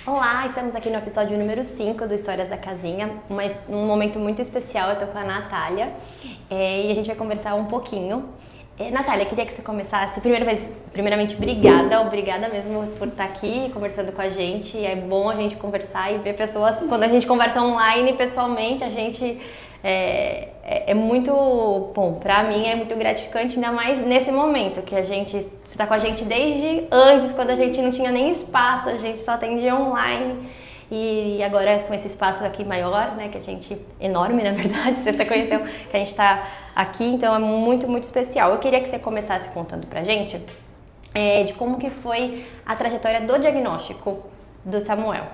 Olá, estamos aqui no episódio número 5 do Histórias da Casinha, um momento muito especial. Eu tô com a Natália e a gente vai conversar um pouquinho. Natália, queria que você começasse. Primeiramente, obrigada mesmo por estar aqui conversando com a gente. É bom a gente conversar e ver pessoas. Quando a gente conversa online, pessoalmente, a gente é muito bom. Pra mim é muito gratificante, ainda mais nesse momento que você está com a gente desde antes, quando a gente não tinha nem espaço, a gente só atendia online. E agora com esse espaço aqui maior, né, que a gente, enorme na verdade, você até conheceu, que a gente está aqui, então é muito, muito especial. Eu queria que você começasse contando pra gente de como que foi a trajetória do diagnóstico do Samuel.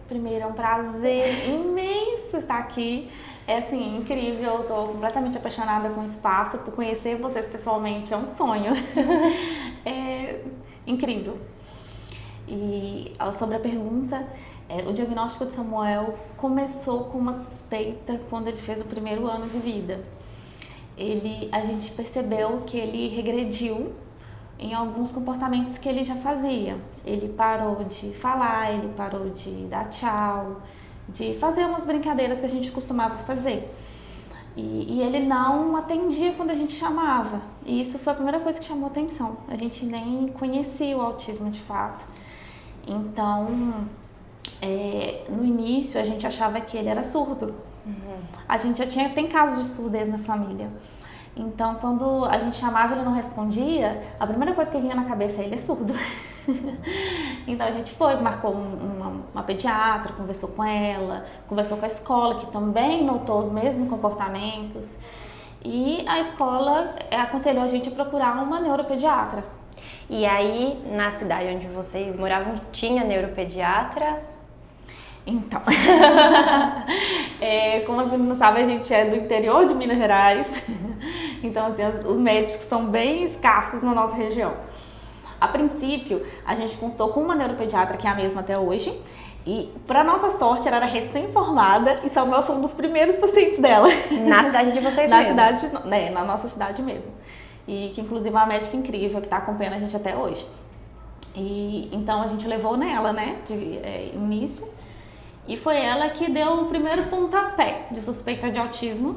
Primeiro, é um prazer imenso estar aqui. É assim, incrível, eu tô completamente apaixonada com o espaço, por conhecer vocês pessoalmente é um sonho. É incrível. E sobre a pergunta, o diagnóstico de Samuel começou com uma suspeita quando ele fez o primeiro ano de vida. A gente percebeu que ele regrediu em alguns comportamentos que ele já fazia. Ele parou de falar, ele parou de dar tchau, de fazer umas brincadeiras que a gente costumava fazer. E ele não atendia quando a gente chamava. E isso foi a primeira coisa que chamou atenção. A gente nem conhecia o autismo de fato. Então, no início a gente achava que ele era surdo. A gente já tem casos de surdez na família. Então, quando a gente chamava e ele não respondia, a primeira coisa que vinha na cabeça é ele é surdo. Então a gente marcou uma pediatra, conversou com ela, conversou com a escola, que também notou os mesmos comportamentos. E a escola aconselhou a gente a procurar uma neuropediatra. E aí, na cidade onde vocês moravam, tinha neuropediatra? Então, como você não sabe, a gente é do interior de Minas Gerais. Então, assim, os médicos são bem escassos na nossa região. A princípio, a gente consultou com uma neuropediatra, que é a mesma até hoje. E, para nossa sorte, ela era recém-formada e Samuel foi um dos primeiros pacientes dela. Na cidade de vocês mesmo? Na nossa cidade mesmo. E que, inclusive, é uma médica incrível que está acompanhando a gente até hoje. E então, a gente levou nela, né, de início. E foi ela que deu o primeiro pontapé de suspeita de autismo.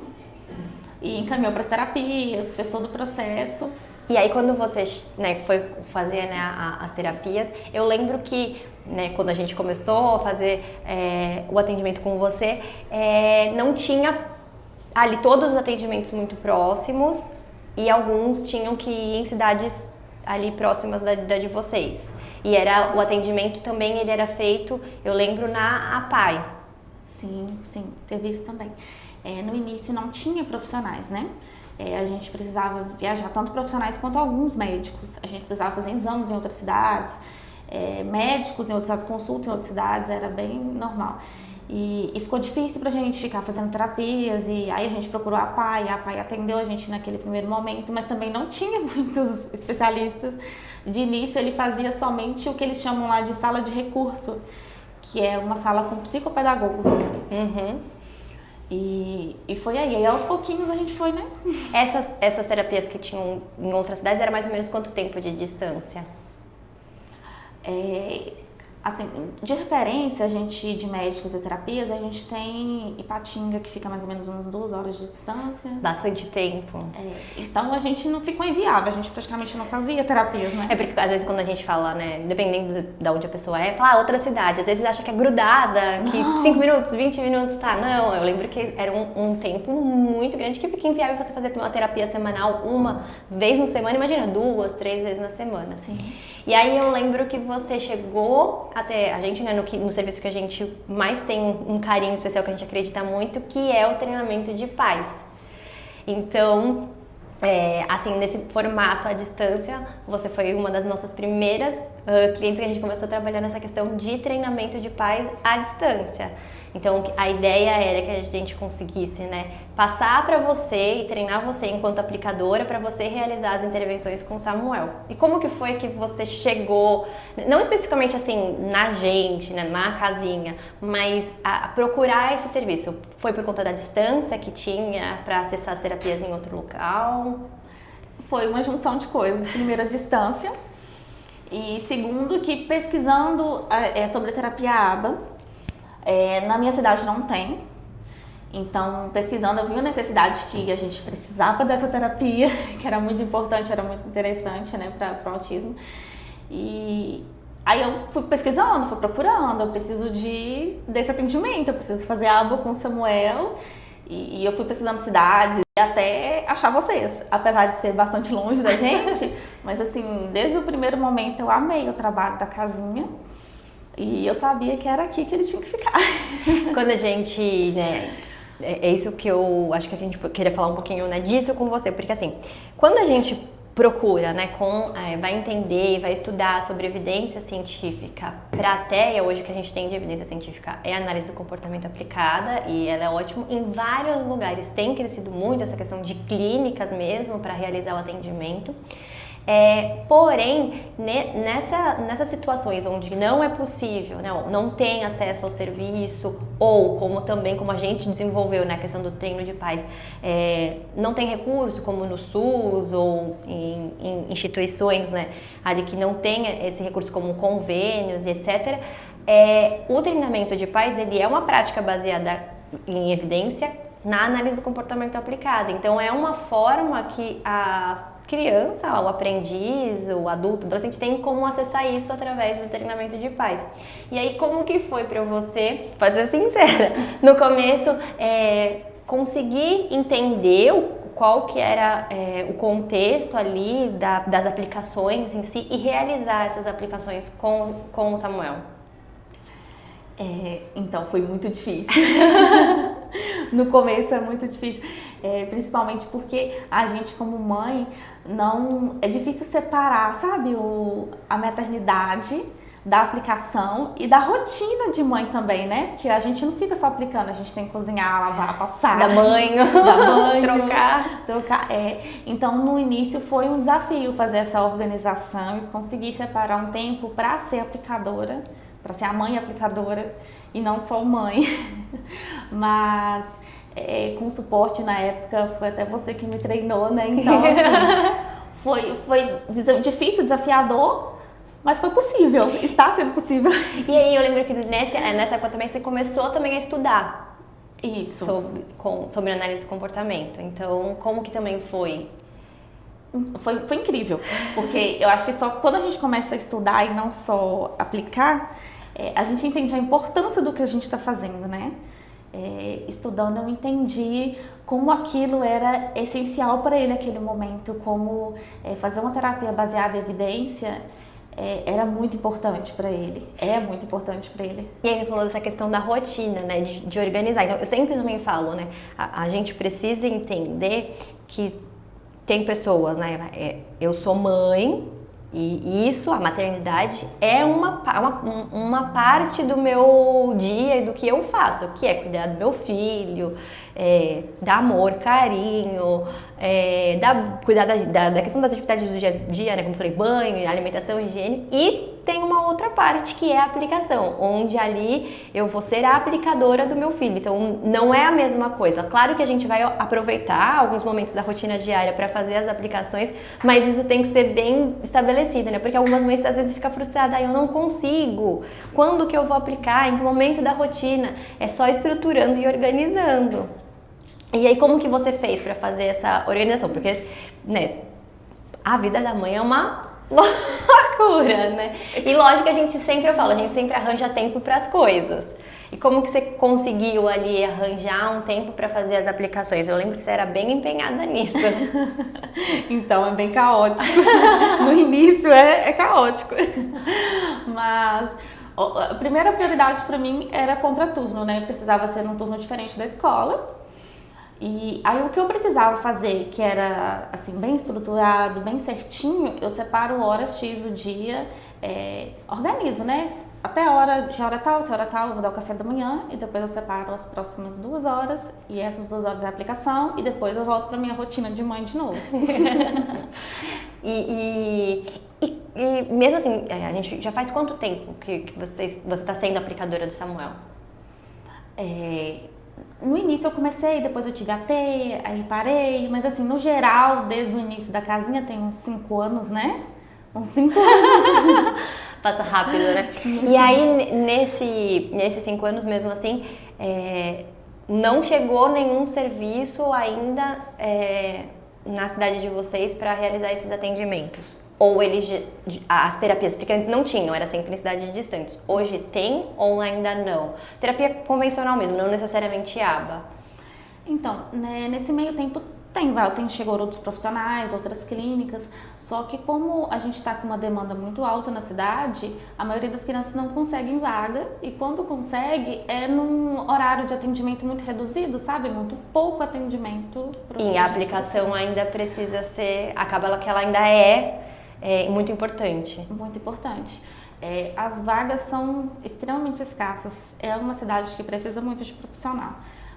E encaminhou para as terapias, fez todo o processo. E aí, quando você foi fazer as terapias, eu lembro que quando a gente começou a fazer o atendimento com você, não tinha ali todos os atendimentos muito próximos e alguns tinham que ir em cidades ali próximas da de vocês. E o atendimento também ele era feito, eu lembro, na APAE. Sim, teve isso também. No início não tinha profissionais, né? A gente precisava viajar, tanto profissionais quanto alguns médicos. A gente precisava fazer exames em outras cidades, médicos em outras consultas em outras cidades, era bem normal. E ficou difícil pra gente ficar fazendo terapias, e aí a gente procurou a APAE atendeu a gente naquele primeiro momento, mas também não tinha muitos especialistas. De início ele fazia somente o que eles chamam lá de sala de recurso, que é uma sala com psicopedagogos. E foi aí aos pouquinhos a gente foi, né? Essas terapias que tinham em outras cidades, era mais ou menos quanto tempo de distância? Assim, de referência, de médicos e terapias, a gente tem Ipatinga, que fica mais ou menos umas 2 horas de distância. Bastante tempo. Então a gente não ficou inviável, a gente praticamente não fazia terapias, né? Porque às vezes quando a gente fala, dependendo de onde a pessoa fala, outra cidade, às vezes acha que é grudada, que 5 minutos, 20 minutos, tá? Não, eu lembro que era um tempo muito grande que fica inviável você fazer uma terapia semanal uma vez na semana, imagina, 2, 3 vezes na semana. Sim. E aí eu lembro que você chegou até a gente, no serviço que a gente mais tem um carinho especial, que a gente acredita muito, que é o treinamento de pais. Então, assim, nesse formato à distância, você foi uma das nossas primeiras clientes que a gente começou a trabalhar nessa questão de treinamento de pais à distância. Então, a ideia era que a gente conseguisse, passar para você e treinar você enquanto aplicadora para você realizar as intervenções com o Samuel. E como que foi que você chegou, não especificamente assim, na gente, na casinha, mas a procurar esse serviço? Foi por conta da distância que tinha para acessar as terapias em outro local? Foi uma junção de coisas. Primeiro, a distância. E segundo, que pesquisando sobre a terapia ABA, na minha cidade não tem. Então, pesquisando, eu vi a necessidade que a gente precisava dessa terapia, que era muito importante, era muito interessante, né, para o autismo. E aí eu fui pesquisando, fui procurando, eu preciso desse atendimento, eu preciso fazer ABA com o Samuel. E eu fui pesquisando cidades até achar vocês, apesar de ser bastante longe da gente. Mas assim, desde o primeiro momento eu amei o trabalho da casinha. E eu sabia que era aqui que ele tinha que ficar. Quando a gente, né, é isso que eu acho que a gente queria falar um pouquinho, né, disso com você, porque assim, quando a gente procura, né, vai entender, vai estudar sobre evidência científica, para a TEA, hoje o que a gente tem de evidência científica é a análise do comportamento aplicada, e ela é ótima. Em vários lugares tem crescido muito essa questão de clínicas mesmo para realizar o atendimento. Porém, nessas situações onde não é possível, não tem acesso ao serviço, ou como a gente desenvolveu na questão do treino de pais, não tem recurso, como no SUS ou em instituições, né, ali que não tem esse recurso, como convênios e etc. O treinamento de pais, ele é uma prática baseada em evidência na análise do comportamento aplicado. Então, é uma forma que a criança, o aprendiz, o adulto, o adolescente tem como acessar isso através do treinamento de pais. E aí, como que foi para você, pode ser sincera, no começo, conseguir entender qual que era o contexto ali das aplicações em si e realizar essas aplicações com o Samuel? Então, foi muito difícil. No começo é muito difícil, principalmente porque a gente como mãe, é difícil separar, sabe, a maternidade da aplicação e da rotina de mãe também, né? Porque a gente não fica só aplicando, a gente tem que cozinhar, lavar, passar, dar banho, trocar. Então, no início foi um desafio fazer essa organização e conseguir separar um tempo para ser aplicadora, para ser a mãe aplicadora e não só mãe. Mas com suporte na época, foi até você que me treinou, né? Então, assim, foi difícil, desafiador, mas foi possível, está sendo possível. E aí eu lembro que nessa época também você começou também a estudar isso sobre análise do comportamento. Então, como que também foi? Foi incrível, porque eu acho que só quando a gente começa a estudar e não só aplicar, a gente entende a importância do que a gente está fazendo, né? Estudando eu entendi como aquilo era essencial para ele naquele momento, como fazer uma terapia baseada em evidência era muito importante para ele, é muito importante para ele. E aí você falou dessa questão da rotina, né, de organizar. Então eu sempre também falo, né, a gente precisa entender que tem pessoas, né, eu sou mãe e isso, a maternidade, é uma parte do meu dia e do que eu faço, que é cuidar do meu filho, dar amor, carinho, cuidar da questão das atividades do dia a dia, né, como eu falei, banho, alimentação, higiene, e tem uma outra parte que é a aplicação, onde ali eu vou ser a aplicadora do meu filho. Então não é a mesma coisa. Claro que a gente vai aproveitar alguns momentos da rotina diária para fazer as aplicações, mas isso tem que ser bem estabelecido, né? Porque algumas mães às vezes ficam frustradas, eu não consigo. Quando que eu vou aplicar? Em que momento da rotina? É só estruturando e organizando. E aí como que você fez para fazer essa organização? Porque, né, a vida da mãe é uma loucura, né? E lógico que a gente sempre arranja tempo para as coisas. E como que você conseguiu ali arranjar um tempo para fazer as aplicações? Eu lembro que você era bem empenhada nisso. Então é bem caótico. No início é caótico. Mas a primeira prioridade para mim era contraturno, né? Eu precisava ser num turno diferente da escola. E aí o que eu precisava fazer, que era assim, bem estruturado, bem certinho, eu separo horas X do dia, organizo, né? Até a hora tal, eu vou dar o café da manhã e depois eu separo as próximas 2 horas e essas 2 horas é a aplicação e depois eu volto para minha rotina de mãe de novo. E mesmo assim, a gente já faz quanto tempo que você está sendo aplicadora do Samuel? No início eu comecei, depois eu tive AT, aí parei, mas assim, no geral, desde o início da casinha, tem uns 5 anos, né? Uns 5 anos. Passa rápido, né? E aí, nesses 5 anos mesmo assim, não chegou nenhum serviço ainda na cidade de vocês para realizar esses atendimentos? Ou as terapias, porque antes não tinham, era sempre em cidades distantes. Hoje tem ou ainda não? Terapia convencional mesmo, não necessariamente ABA. Então, né, nesse meio tempo chegou outros profissionais, outras clínicas, só que como a gente está com uma demanda muito alta na cidade, a maioria das crianças não conseguem vaga e quando consegue é num horário de atendimento muito reduzido, sabe? Muito pouco atendimento. E a aplicação ainda precisa ser, acaba que ela ainda muito importante. Muito importante. As vagas são extremamente escassas, é uma cidade que precisa muito de profissional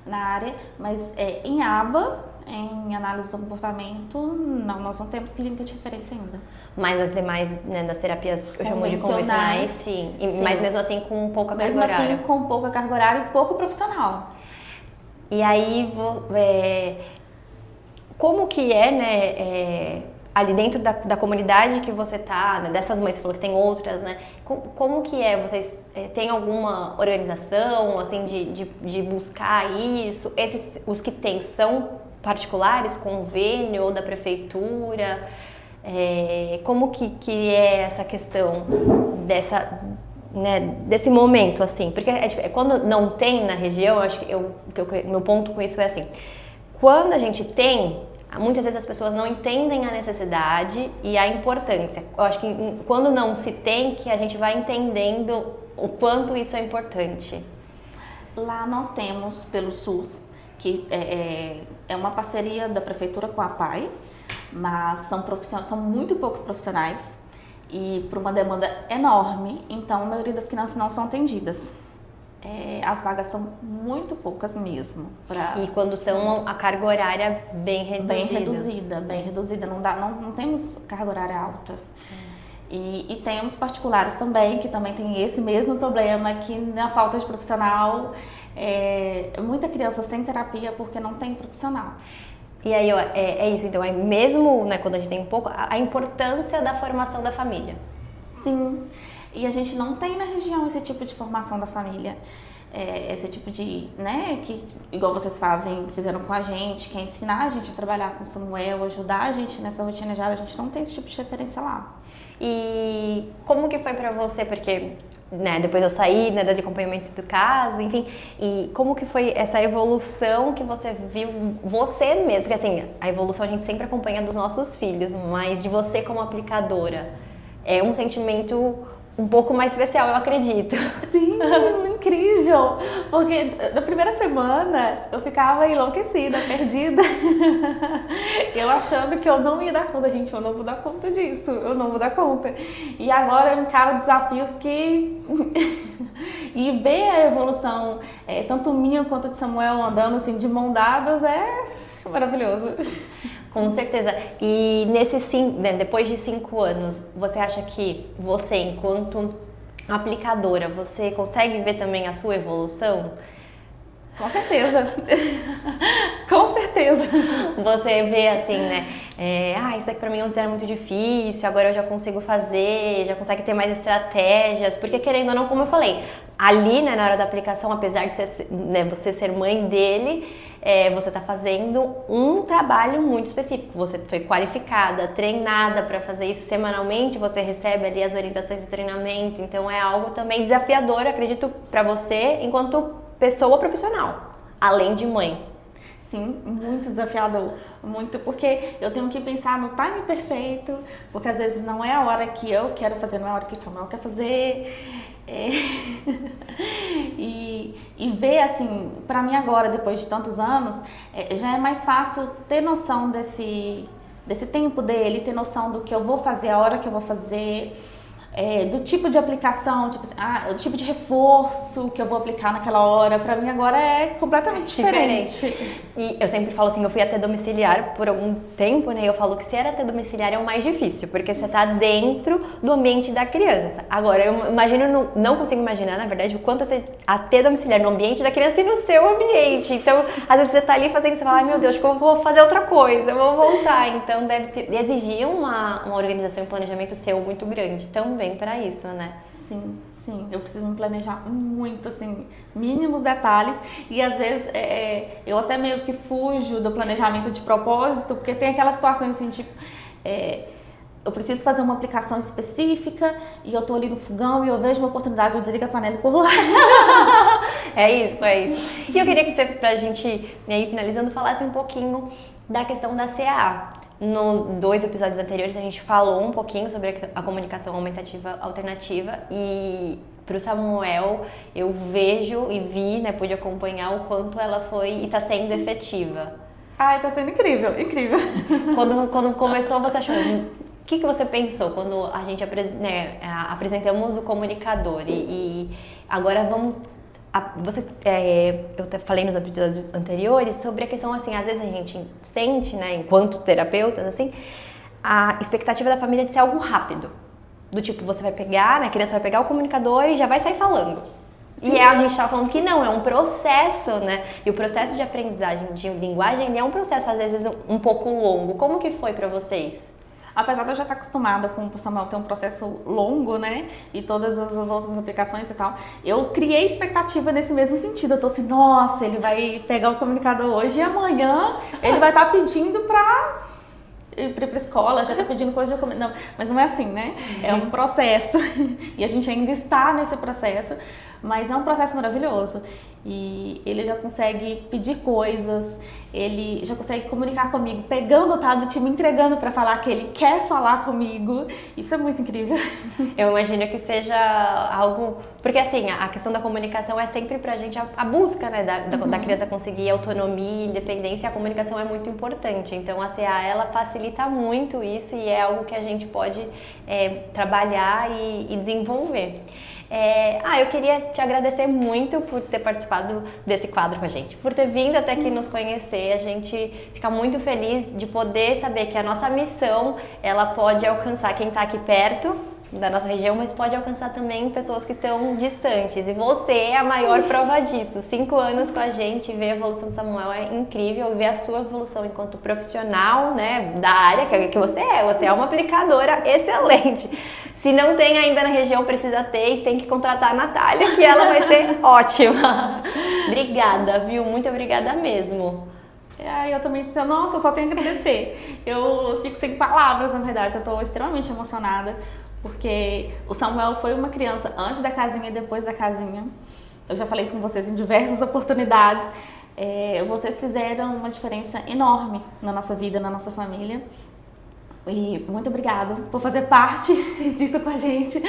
na área, mas em ABA, em análise do comportamento, nós não temos clínica de referência ainda. Mas as demais, né, das terapias que eu chamo de convencionais, sim. Mas mesmo assim com pouca carga horária. Mesmo assim com pouca carga horária e pouco profissional. E aí, como que né, ali dentro da comunidade que você tá, né, dessas mães, você falou que tem outras, né? Como que vocês têm alguma organização, assim, de buscar isso? Os que tem são particulares, convênio ou da prefeitura? Como que é essa questão desse momento, assim? Porque quando não tem na região, eu acho que meu ponto com isso é assim, quando a gente tem, muitas vezes as pessoas não entendem a necessidade e a importância. Eu acho que quando não se tem, que a gente vai entendendo o quanto isso é importante. Lá nós temos pelo SUS, que é uma parceria da prefeitura com a PAI, mas são muito poucos profissionais e por uma demanda enorme, então a maioria das crianças não são atendidas. As vagas são muito poucas mesmo. E quando são a carga horária bem reduzida. Bem reduzida, não temos carga horária alta. E temos particulares também, que também tem esse mesmo problema, que na falta de profissional, muita criança sem terapia porque não tem profissional. E aí, é isso, então, mesmo né, quando a gente tem um pouco, a importância da formação da família. Sim, e a gente não tem na região esse tipo de formação da família. Esse tipo de, né, que igual vocês fizeram com a gente, que é ensinar a gente a trabalhar com o Samuel, ajudar a gente nessa rotina já, a gente não tem esse tipo de referência lá. E como que foi pra você, porque né, depois eu saí, né, de acompanhamento do caso, enfim, e como que foi essa evolução que você viu você mesmo, porque assim, a evolução a gente sempre acompanha dos nossos filhos, mas de você como aplicadora, é um sentimento um pouco mais especial, eu acredito. Sim, incrível! Porque na primeira semana eu ficava enlouquecida, perdida. Eu achando que eu não ia dar conta, gente, eu não vou dar conta disso, eu não vou dar conta. E agora eu encaro desafios que... E ver a evolução, tanto minha quanto de Samuel andando assim de mão dadas é maravilhoso. Com certeza. E depois de 5 anos, você acha que você, enquanto aplicadora, você consegue ver também a sua evolução? Com certeza. Com certeza. Você vê assim, né? Isso aqui pra mim antes era muito difícil, agora eu já consigo fazer, já consegue ter mais estratégias, porque querendo ou não, como eu falei, ali, né, na hora da aplicação, apesar de você ser mãe dele, você está fazendo um trabalho muito específico. Você foi qualificada, treinada para fazer isso semanalmente, você recebe ali as orientações de treinamento, então é algo também desafiador, acredito, para você enquanto pessoa profissional, além de mãe. Sim, muito desafiador, muito, porque eu tenho que pensar no time perfeito, porque às vezes não é a hora que eu quero fazer, não é a hora que o Samuel quer fazer. E ver assim, pra mim agora, depois de tantos anos, já é mais fácil ter noção desse tempo dele, ter noção do que eu vou fazer, a hora que eu vou fazer. do tipo de aplicação, tipo assim, o tipo de reforço que eu vou aplicar naquela hora, pra mim agora é completamente diferente. E eu sempre falo assim, eu fui AT domiciliar por algum tempo, né? Eu falo que ser AT domiciliar é o mais difícil, porque você tá dentro do ambiente da criança. Agora, eu imagino, não consigo imaginar, na verdade, o quanto você AT domiciliar no ambiente da criança e no seu ambiente. Então, às vezes você tá ali fazendo, você fala, ai meu Deus, acho que eu vou fazer outra coisa, eu vou voltar. Então, deve exigir uma organização e planejamento seu muito grande também para isso, né? Sim, eu preciso me planejar muito, assim, mínimos detalhes e às vezes eu até meio que fujo do planejamento de propósito, porque tem aquelas situações assim, tipo, eu preciso fazer uma aplicação específica e eu tô ali no fogão e eu vejo uma oportunidade, eu desligo a panela e corro lá. É isso. E eu queria que você, pra gente ir finalizando, falasse um pouquinho da questão da CAA. Nos 2 episódios anteriores a gente falou um pouquinho sobre a comunicação aumentativa alternativa e pro Samuel eu vejo e vi, né, pude acompanhar o quanto ela foi e tá sendo efetiva. Ai, tá sendo incrível. Quando começou, você achou... O que você pensou quando a gente apresentamos o comunicador e agora vamos... eu falei nos episódios anteriores sobre a questão, assim, às vezes a gente sente, né, enquanto terapeutas, assim, a expectativa da família de ser algo rápido. Do tipo, você vai pegar, né, a criança vai pegar o comunicador e já vai sair falando. E a gente tá falando que não, é um processo, né? E o processo de aprendizagem de linguagem é um processo, às vezes, um pouco longo. Como que foi pra vocês? Apesar de eu já estar acostumada com o Samuel ter um processo longo, né, e todas as outras aplicações e tal, eu criei expectativa nesse mesmo sentido. Eu tô assim, nossa, ele vai pegar o comunicador hoje e amanhã ele vai estar pedindo pra ir pra escola, já tá pedindo coisa de não, mas não é assim, né? É um processo e a gente ainda está nesse processo, mas é um processo maravilhoso. E ele já consegue pedir coisas, ele já consegue comunicar comigo, pegando o tablet e me entregando para falar que ele quer falar comigo. Isso é muito incrível. Eu imagino que seja algo... Porque, assim, a questão da comunicação é sempre pra gente a busca, né, da criança conseguir autonomia e independência. A comunicação é muito importante. Então, a CA, ela facilita muito isso e é algo que a gente pode trabalhar e desenvolver. Eu queria te agradecer muito por ter participado desse quadro com a gente, por ter vindo até aqui nos conhecer. A gente fica muito feliz de poder saber que a nossa missão, ela pode alcançar quem está aqui perto da nossa região, mas pode alcançar também pessoas que estão distantes. E você é a maior prova disso. 5 anos com a gente, ver a evolução do Samuel é incrível, ver a sua evolução enquanto profissional, né, da área que você é uma aplicadora excelente. Se não tem ainda na região, precisa ter e tem que contratar a Natália, que ela vai ser ótima. Obrigada, viu? Muito obrigada mesmo. Eu também, nossa, só tenho que agradecer. Eu fico sem palavras, na verdade, eu estou extremamente emocionada, porque o Samuel foi uma criança antes da casinha e depois da casinha. Eu já falei isso com vocês em diversas oportunidades. Vocês fizeram uma diferença enorme na nossa vida, na nossa família. E muito obrigada por fazer parte disso com a gente,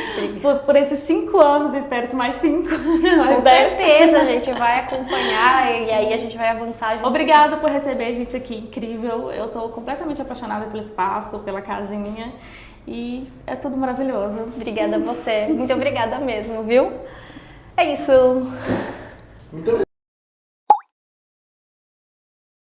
por esses 5 anos, espero que mais 5. Com certeza, a gente vai acompanhar e aí a gente vai avançar junto. Obrigada por receber a gente aqui, incrível. Eu tô completamente apaixonada pelo espaço, pela casinha e é tudo maravilhoso. Obrigada a você, muito obrigada mesmo, viu? É isso. Muito